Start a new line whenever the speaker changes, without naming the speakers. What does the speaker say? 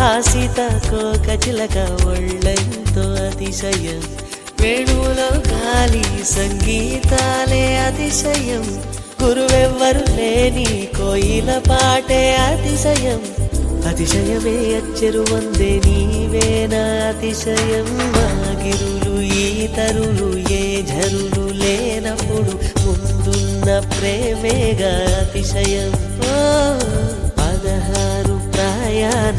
ఆ సీతాకోక చిలక ఒళ్ళెంతో అతిశయం, వేణువులో గాలి సంగీతాలే అతిశయం, గురువెవ్వరు లేని కోయిల పాటే అతిశయం, అతిశయమే అచ్చెరు వందే నీవేనా అతిశయం. మా గిరులు ఈ తరులు ఏ ఝరులు లేనప్పుడు ముందున్న ప్రేమేగా అతిశయం. 16 ప్రయాణ